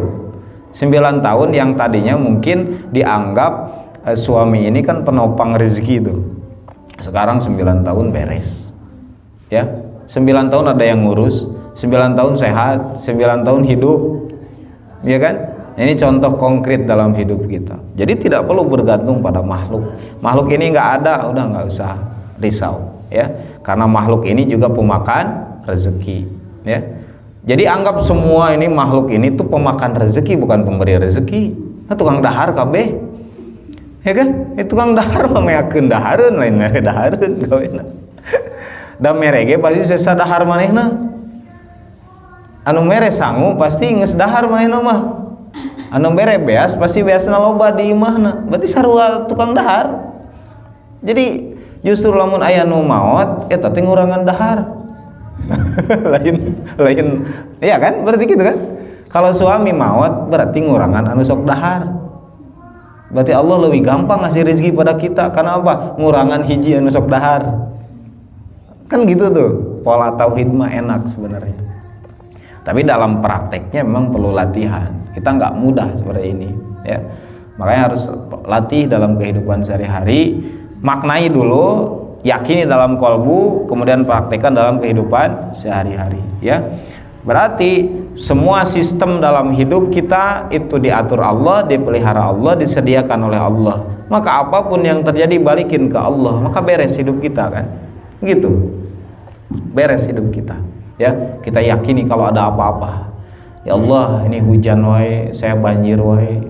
9 tahun yang tadinya mungkin dianggap suami ini kan penopang rezeki itu. Sekarang 9 tahun beres. Ya, 9 tahun ada yang ngurus, 9 tahun sehat, 9 tahun hidup. Ya kan? Ini contoh konkret dalam hidup kita. Jadi tidak perlu bergantung pada makhluk. Makhluk ini nggak ada, udah nggak usah risau, ya. Karena makhluk ini juga pemakan rezeki, ya. Jadi anggap semua ini makhluk ini tuh pemakan rezeki, bukan pemberi rezeki. Nah, tukang dahar kabeh, ya kan? Itu tukang dahar mah meyakeun dahareun lain mere dahareun gawena. Da merege pasti sesa dahar manehna. Anu mere sangu pasti geus dahar manehna mah. Anu mere beas pasti beasna loba di imahna, berarti sarua tukang dahar. Jadi justru lamun aya nu maot eta teh ngurangan dahar. lain iya kan, berarti gitu kan. Kalau suami maot berarti ngurangan anu sok dahar. Berarti Allah lebih gampang ngasih rezeki pada kita. Karena apa? Ngurangan hiji anu sok dahar. Kan gitu tuh pola tauhid mah enak sebenarnya. Tapi dalam prakteknya memang perlu latihan. Kita nggak mudah seperti ini, ya. Makanya harus latih dalam kehidupan sehari-hari. Maknai dulu, yakini dalam kolbu, kemudian praktekkan dalam kehidupan sehari-hari, ya. Berarti semua sistem dalam hidup kita itu diatur Allah, dipelihara Allah, disediakan oleh Allah. Maka apapun yang terjadi balikin ke Allah, maka beres hidup kita kan, gitu. Beres hidup kita. Ya, kita yakini kalau ada apa-apa, ya Allah ini hujan wae, saya banjir wae,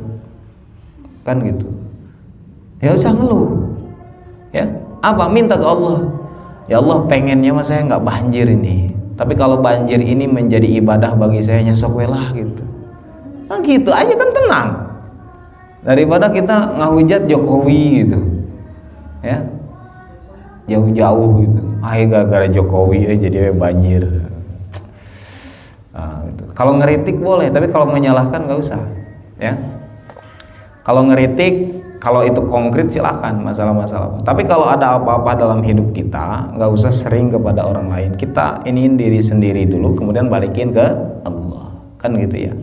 kan gitu. Ya usah ngeluh, ya apa minta ke Allah, ya Allah pengennya mah saya nggak banjir ini, tapi kalau banjir ini menjadi ibadah bagi saya nyesok welah gitu. Nah gitu aja kan tenang, daripada kita ngahujat Jokowi gitu, ya jauh-jauh gitu, gara-gara Jokowi jadi banjir. Nah, gitu. Kalau ngeritik boleh, tapi kalau menyalahkan nggak usah, ya. Kalau ngeritik, kalau itu konkret silahkan masalah-masalah. Tapi kalau ada apa-apa dalam hidup kita, nggak usah sering kepada orang lain. Kita iniin diri sendiri dulu, kemudian balikin ke Allah, kan gitu ya.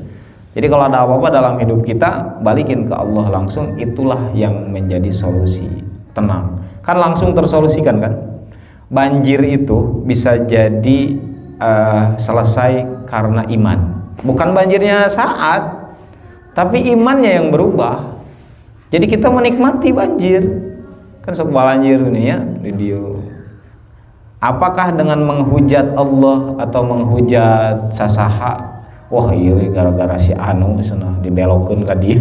Jadi kalau ada apa-apa dalam hidup kita, balikin ke Allah langsung. Itulah yang menjadi solusi. Tenang, kan langsung tersolusikan kan. Banjir itu bisa jadi selesai karena iman, bukan banjirnya saat, tapi imannya yang berubah. Jadi kita menikmati banjir, kan sebuah banjir ini ya video. Apakah dengan menghujat Allah atau menghujat sasaha? Wah iya gara-gara si anu sana dibelokeun ka dieu.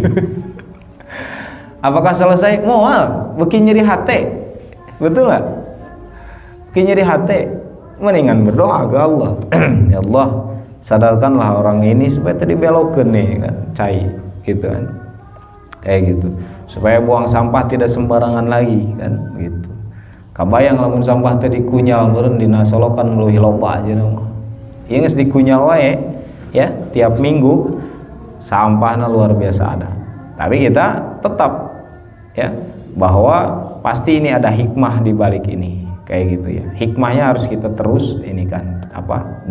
Apakah selesai? Moal, beuki nyeri hate, betul nggak? Beuki nyeri hate. Mendingan berdoa ke Allah. Ya Allah, sadarkanlah orang ini supaya tadi belokeun nih kan, cai gitu kan. Kayak gitu. Supaya buang sampah tidak sembarangan lagi kan gitu. Kabayang lamun sampah tadi kunyal meureun dina solokan meueuh loba aja mah. Ieu geus dikunyal wae ya, tiap minggu sampahna luar biasa ada. Tapi kita tetap ya bahwa pasti ini ada hikmah di balik ini. Kayak gitu ya, hikmahnya harus kita terus ini kan apa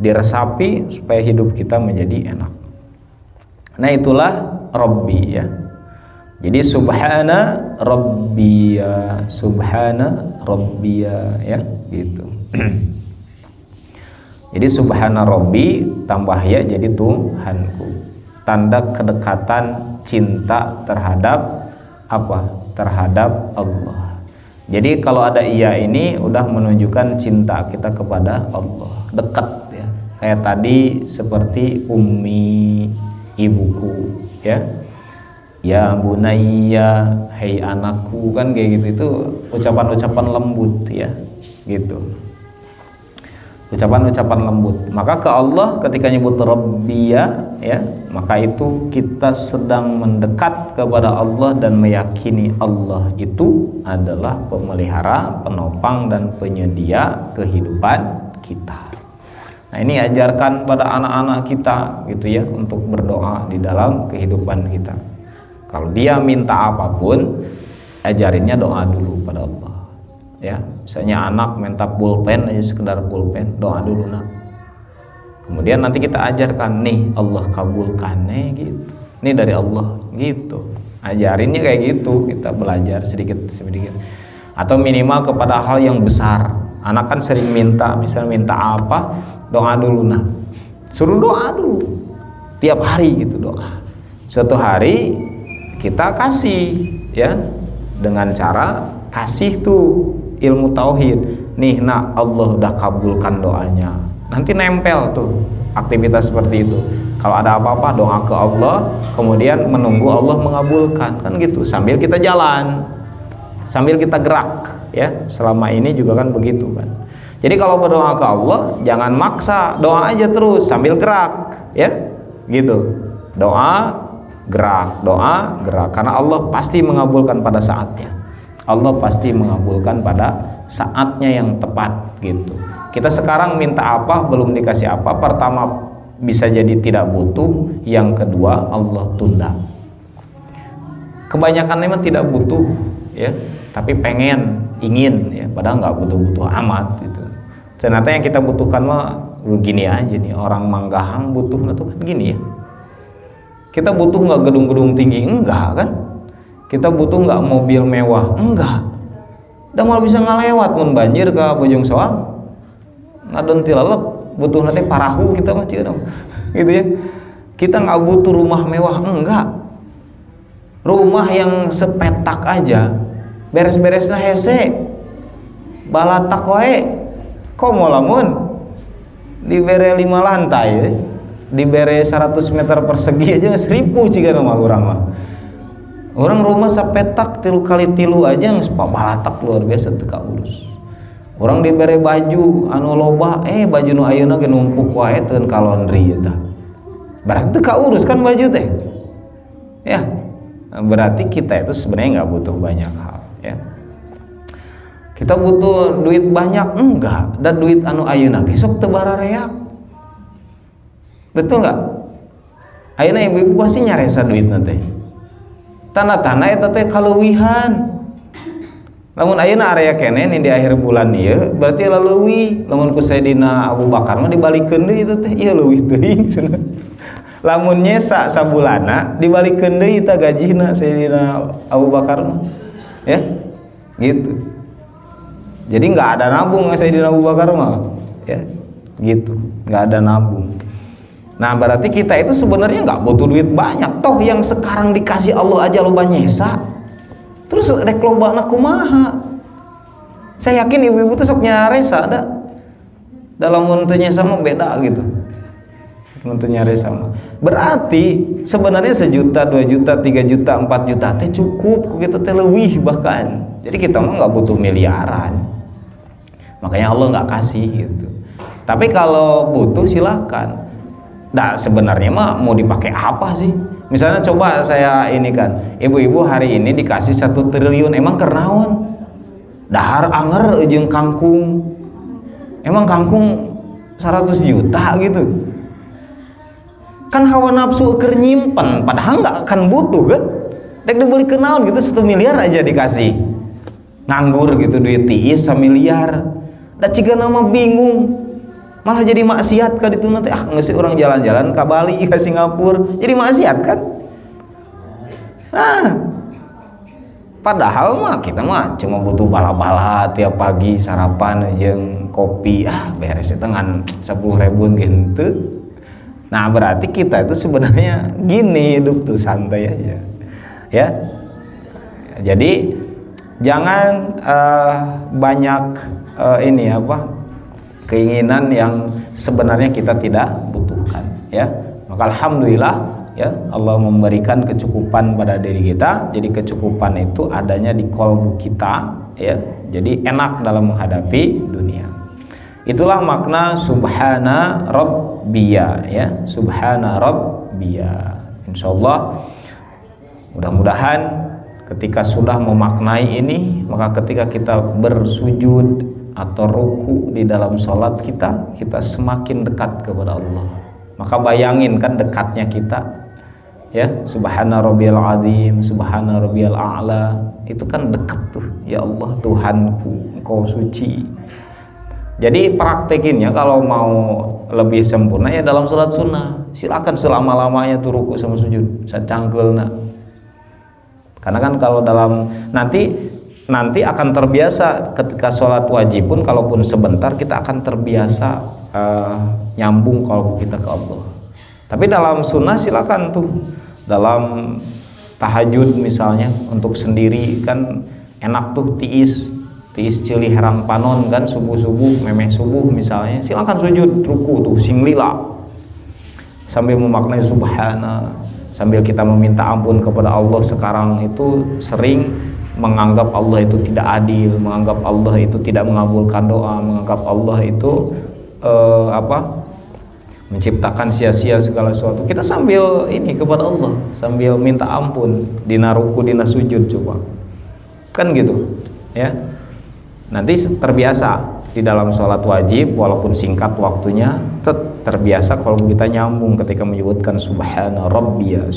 diresapi supaya hidup kita menjadi enak. Nah itulah Rabbi ya. Jadi subhana rabbiya, subhana rabbiya ya gitu. Jadi subhana rabbi tambah ya jadi Tuhanku, tanda kedekatan cinta terhadap apa? Terhadap Allah. Jadi kalau ada iya ini udah menunjukkan cinta kita kepada Allah, dekat ya. Kayak tadi seperti ummi, ibuku ya. Ya bunayya, hei anakku, kan kayak gitu. Itu ucapan-ucapan lembut ya gitu. Ucapan-ucapan lembut. Maka ke Allah ketika nyebut Rabbiya ya, maka itu kita sedang mendekat kepada Allah dan meyakini Allah itu adalah pemelihara, penopang dan penyedia kehidupan kita. Nah, ini ajarkan pada anak-anak kita gitu ya, untuk berdoa di dalam kehidupan kita. Kalau dia minta apapun, ajarinnya doa dulu pada Allah. Ya, misalnya anak minta pulpen aja, sekedar pulpen, doa dulu nak. Kemudian nanti kita ajarkan, nih Allah kabulkan, nih gitu. Ini dari Allah gitu. Ajarinnya kayak gitu, kita belajar sedikit. Atau minimal kepada hal yang besar. Anak kan sering minta, misalnya minta apa, doa dulu nah. Suruh doa dulu. Tiap hari gitu doa. Suatu hari kita kasih ya, dengan cara kasih tuh ilmu tauhid. Nih nak, Allah udah kabulkan doanya. Nanti nempel tuh aktivitas seperti itu. Kalau ada apa-apa doa ke Allah, kemudian menunggu Allah mengabulkan, kan gitu. Sambil kita jalan, sambil kita gerak ya. Selama ini juga kan begitu kan. Jadi kalau berdoa ke Allah jangan maksa, doa aja terus sambil gerak ya. Gitu. Doa, gerak, doa, gerak, karena Allah pasti mengabulkan pada saatnya. Allah pasti mengabulkan pada saatnya yang tepat gitu. Kita sekarang minta apa, belum dikasih apa, pertama bisa jadi tidak butuh, yang kedua Allah tunda. Kebanyakan memang tidak butuh ya, tapi pengen, ingin ya, padahal nggak butuh-butuh amat gitu. Ternyata yang kita butuhkan mah begini aja nih, orang Manggahang butuh itu kan gini ya. Kita butuh nggak gedung-gedung tinggi, enggak kan? Kita butuh nggak mobil mewah, enggak. Udah malah bisa ngalewat mun banjir ke Bojong Soang, ngadon tilalep, butuh nanti parahu kita mah gitu ya. Kita nggak butuh rumah mewah, enggak. Rumah yang sepetak aja, beres-beresnya hese, balatak wae, komo lamun dibere 5 lantai ya. Dibere 100 meter persegi aja 1000 ciga nama orang mah. Orang rumah sapetak 3x3 aja geus balatak luar biasa teu kaurus. Orang dibere baju anu loba, baju nu ayeuna ge numpuk wae teu ka laundry eta. Berarti teu kaurus kan baju teh. Ya. Berarti kita itu sebenarnya nggak butuh banyak hal ya. Kita butuh duit banyak enggak, dan duit anu ayeuna ge sok teu barareak. Betul nggak? Ayeuna ibu-ibu pasti nyaresa duit nanti. Tanda-tanda eta teh kaleuwihan. Lamun ayeuna area kene nih di akhir bulan ieu, berarti leuwih. Lamun ku Sayyidina Abu Bakar mah dibalikeun deui itu teh, ieu leuwih teuing cenah. Lamun nyesa sabulana dibalikeun deui eta gajina Sayyidina Abu Bakar mah. Ya. Gitu. Jadi nggak ada nabung Sayyidina Abu Bakar mah. Ya. Gitu. Nggak ada nabung. Nah berarti kita itu sebenarnya nggak butuh duit banyak. Toh yang sekarang dikasih Allah aja loba nyesa. Terus rek lobana kumaha? Saya yakin ibu-ibu tuh sok nyaresa ada. Dalam mun nyesa mah beda gitu. Mun nyaresa mah. Berarti sebenarnya 1 juta, 2 juta, 3 juta, 4 juta teh cukup kita teh leuwih bahkan. Jadi kita mah nggak butuh miliaran. Makanya Allah nggak kasih gitu. Tapi kalau butuh silakan. Nah sebenarnya mah mau dipakai apa sih? Misalnya coba saya ini kan, ibu-ibu hari ini dikasih 1 triliun, emang kernaon? Dahar anger jeung kangkung. Emang kangkung 100 juta gitu. Kan hawa nafsu keur nyimpen, padahal nggak akan butuh kan? Dek dibeli kenaon gitu 1 miliar aja dikasih. Nganggur gitu duit tiis 1 miliar. Da cigana mah bingung. Malah jadi maksiat ka ditu nanti geus orang jalan-jalan ka Bali ka Singapura jadi maksiat kan. Padahal mah kita mah cuma butuh bala-bala tiap pagi sarapan jeung kopi beres itu ngan 10.000 gitu. Nah berarti kita itu sebenarnya gini hidup tuh santai aja ya. Jadi jangan banyak keinginan yang sebenarnya kita tidak butuhkan ya. Maka alhamdulillah ya, Allah memberikan kecukupan pada diri kita. Jadi kecukupan itu adanya di qalbu kita ya. Jadi enak dalam menghadapi dunia. Itulah makna subhana rabbiyya ya, subhana rabbiyya. Insyaallah mudah-mudahan ketika sudah memaknai ini, maka ketika kita bersujud atau ruku di dalam sholat kita, kita semakin dekat kepada Allah. Maka bayangin kan dekatnya kita, ya, subhana rabbiyal azim, subhana rabbiyal a'la, itu kan dekat tuh. Ya Allah Tuhanku, Engkau suci. Jadi praktekinnya kalau mau lebih sempurna ya dalam sholat sunnah, silakan selama-lamanya tuh ruku sama sujud, secangkelna. Karena kan kalau dalam nanti akan terbiasa ketika sholat wajib pun, kalaupun sebentar kita akan terbiasa nyambung kalbu kita ke Allah. Tapi dalam sunnah silakan tuh, dalam tahajud misalnya untuk sendiri kan enak tuh tiis ceuli herang panon kan, subuh memeh subuh misalnya, silakan sujud ruku tuh singlila sambil memaknai subhana, sambil kita meminta ampun kepada Allah. Sekarang itu sering menganggap Allah itu tidak adil, menganggap Allah itu tidak mengabulkan doa, menganggap Allah itu menciptakan sia-sia segala sesuatu. Kita sambil ini kepada Allah, sambil minta ampun dina ruku dina sujud, coba kan gitu ya. Nanti terbiasa di dalam sholat wajib walaupun singkat waktunya, terbiasa kalau kita nyambung ketika menyebutkan subhana rabbiya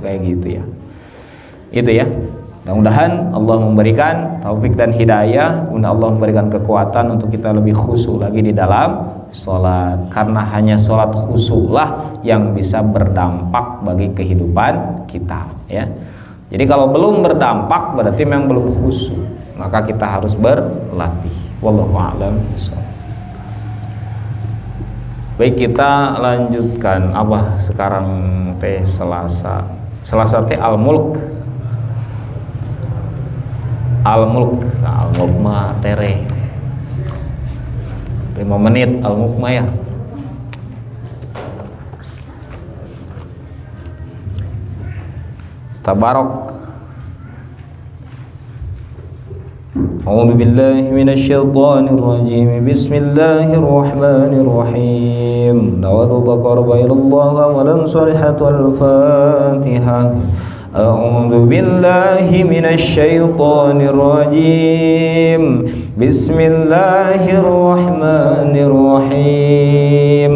kayak gitu ya. Itu ya. Mudah-mudahan Allah memberikan taufik dan hidayah, kemudian Allah memberikan kekuatan untuk kita lebih khusyuk lagi di dalam sholat, karena hanya sholat khusyuklah yang bisa berdampak bagi kehidupan kita ya. Jadi kalau belum berdampak berarti memang belum khusyuk, maka kita harus berlatih. Wallahu a'lam bishawab. Baik, kita lanjutkan apa sekarang teh Selasa teh Al-Mulk mah tere 5 menit Al-Mulk mah ya. Tabarok. A'udzu billahi minasy syaithanir rajim. Bismillahirrahmanirrahim. Nawadu taqarraba ila Allah wa lam salihatul Fatihah. A'udzu billahi minasy syaithanir rajim. Bismillahirrahmanirrahim.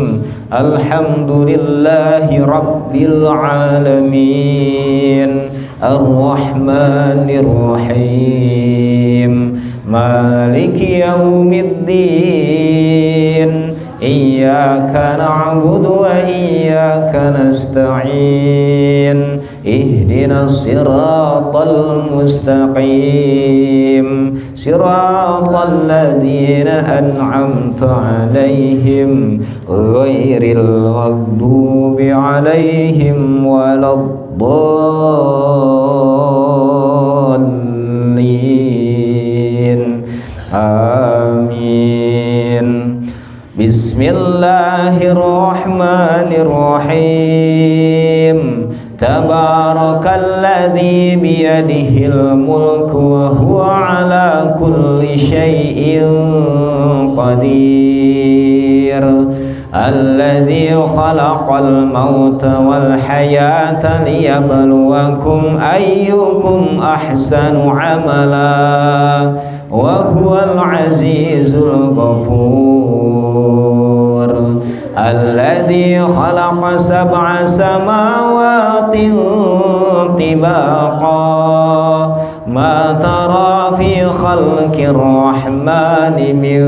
Alhamdulillahi rabbil alamin. Ar-Rahmanir Rahim. Maliki yaumiddin. Iyyaka na'budu wa iyyaka nasta'in. Ihdinas siratal mustaqim. Siratal ladzina an'amta 'alaihim ghairil maghdubi 'alaihim waladdallin. Amin. Bismillahirrahmanirrahim. Tabarakalladzi biyadihil mulku wa huwa ala kulli syai'in qadir. Alladzi khalaqal mauta wal hayata liyabluwakum ayyukum ahsanu amala wa huwal azizul ghafur. Alladzi khalaqa sab'a samawati tibaqa ma tara fi khalqir rahmani min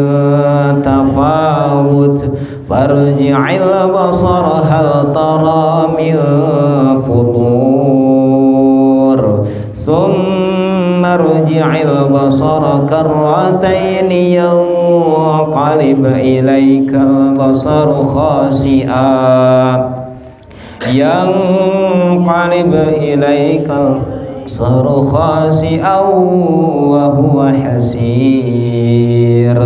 tafawut farji'il basara hal tara min futur thumma rji'il basara karrataini yanqalib ilaikal basaru khasi'a yanqalib ilaikal basaru khasi'a wa huwa hasir.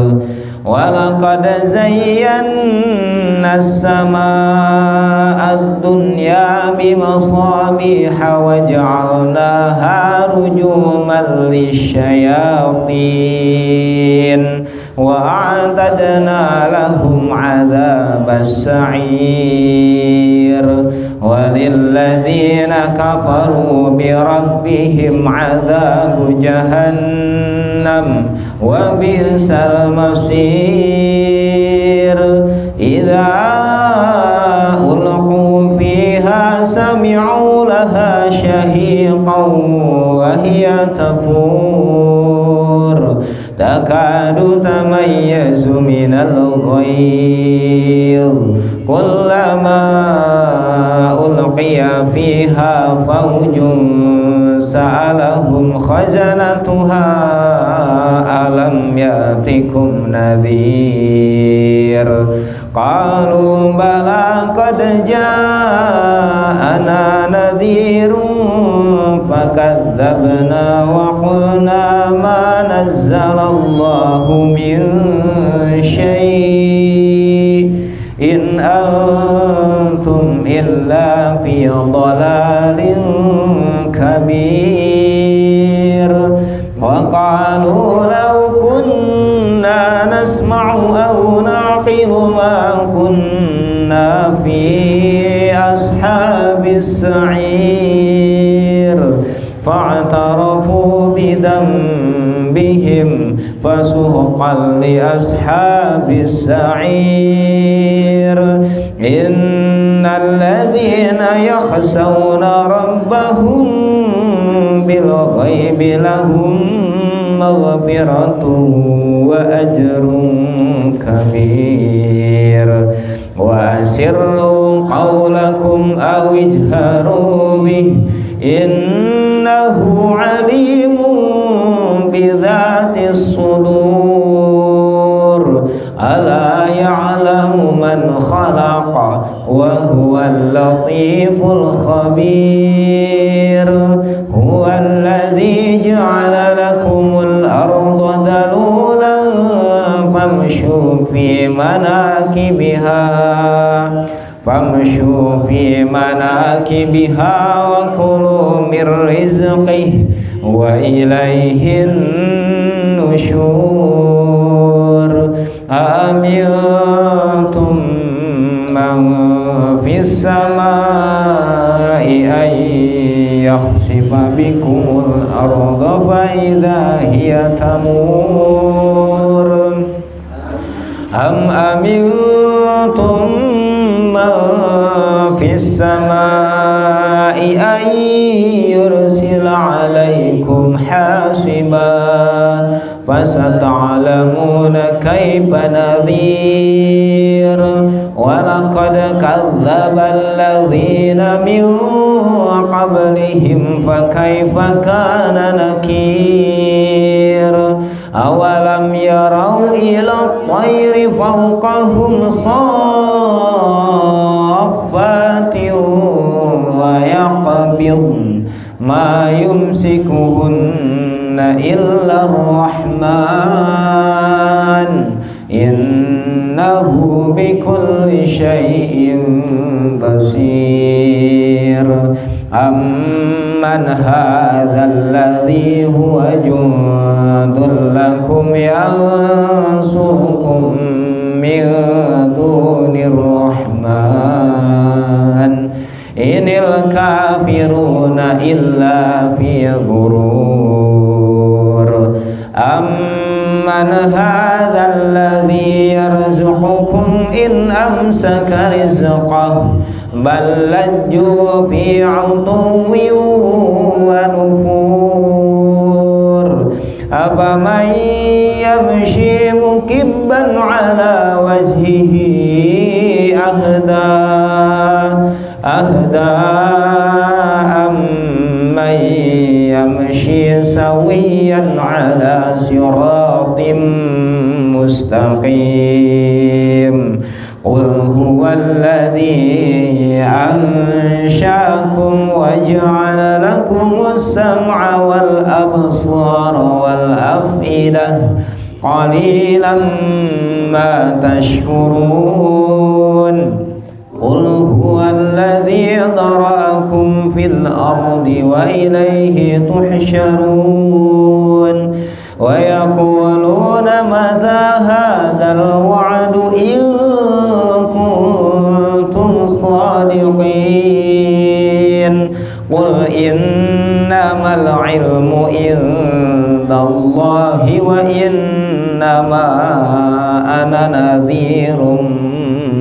Walaqad zayyana as-samaa'a ad-dunya bimasabiha wa ja'alnaha rujuman lisyayatin wa a'tadna lahum 'adzabas sa'ir walilladzina kafaru birabbihim adzabu jahannam wa bi'sal masir. Idza ulqu fiha sami'u laha shahiqan wa hiya tafur takadu tamayyazu minal ghayz kullama ulqiya fiha fawjun sa'alahum khazanatuha alam yatikum nadhir qalu bala qad ja'ana nadhirun fakadzabna wa qulna ma nazzalallahu min syai' in antum illa fi dhalalin kabir wa qalu law kunna nasma'u aw naqilu ma kunna fi ashabis sa'ir fa'tarafu bidambihim fasuhqan li ashabis sa'ir innal ladzina yakhshawna rabbahum bil ghaibi lahum maghfiratun wa ajrun kabir wa asirru qawlakum aw ijharu bih innahu alimun bidhatis sudur ala ya'lamu man khalaqa wa huwal latiful khabir huwa alladhi ja'ala lakumul arda dhalulan famshu fi manakibiha wa kulu min rizqih wa ilayhin nusyur amintum man fis samai ay yakhsifa bikumul arda fa idha hiya tamur am amintum man fis samai ay yursila alaykum hasiba fasata'lamuna kayfa nadhir wa laqad kadzdzaba alladhina min qablihim fa kayfa kana nakir awalam yarau ila at-tayri fawqahum saffatin wa yaqbidun ma yumsikuhunna illa ar-rahman innahu bikulli syai'in basir amman hadzal ladzi huwa jundul lakum yansurukum min dunir rahman inil kafiruna illa fi ghurur amman hadzal ladzi yarzuqukum in amsaka rizqahu bal lajju fi 'utuwwin wa nufur afaman yamshi mukibban 'ala wajhihi ahda amman yamshi sawiyan 'ala siratim mustaqim qul huwallazi ansha'akum wa ja'ala lakumus sam'a wal absara wal af'idah qalilan ma tashkurun qul huwallazi dara'akum fil ardi wa ilayhi tuhsyarun wa yaquluna madza hadzal wa'du in kuntum sadiqin innamal ilmu indallahi wa innama ana nadhirum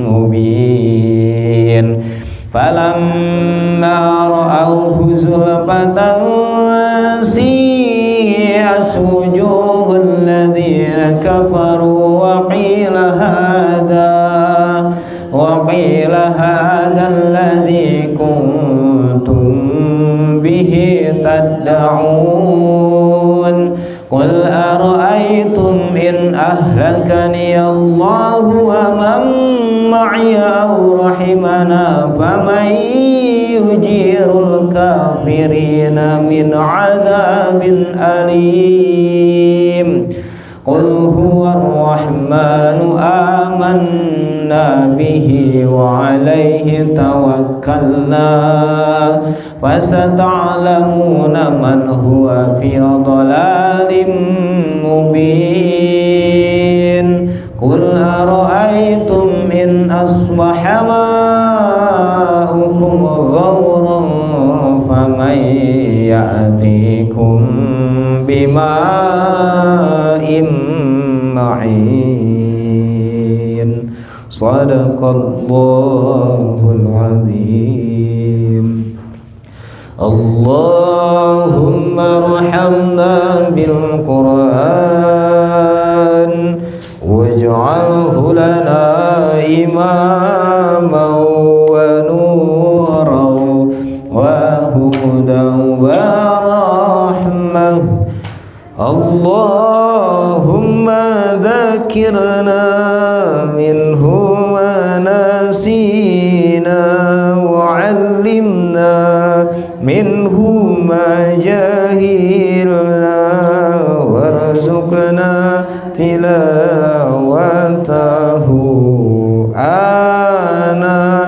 mubin. Falamma ra'awhu zulfatan si'at wujuhul ladzina kafaru wa qila hadha alladzi kuntum bihi tad'un. Qul ara'aytum in ahlakani Allahu wa man ma'iya aw rahimana faman yujirul kafirina min 'adzabin alim. Qul huwa ar-rahmanu amanna bihi wa 'alaihi tawakkalna fasata'lamuna man huwa fi dhalalin mubin. Qul ara'aytum in asbaha ma'ukum ghawran faman ya'tikum bima'in ma'in. Sadaqallahul azim. Allahumma arhamna bil Qur'an waj'alhu lana imaman wa nuran wa hudan wa rahmah. Allahumma dzakirna minhu ma nasina wa 'allimna minhu ma jahilna warzuqna tilawatahu ana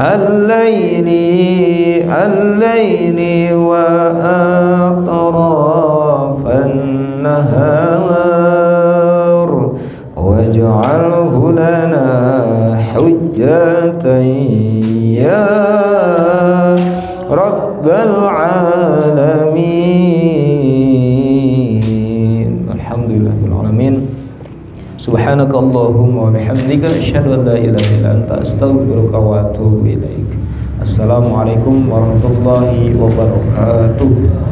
al-laili wa atrafan nahar waj'alhu lana hujjatan ya rabbal alamin. Alhamdulillahil alamin. Subhanaka Allahumma wa bihamdika asyhadu an la ilaha illa anta astaghfiruka wa atubu ilaik. Assalamualaikum warahmatullahi wabarakatuh.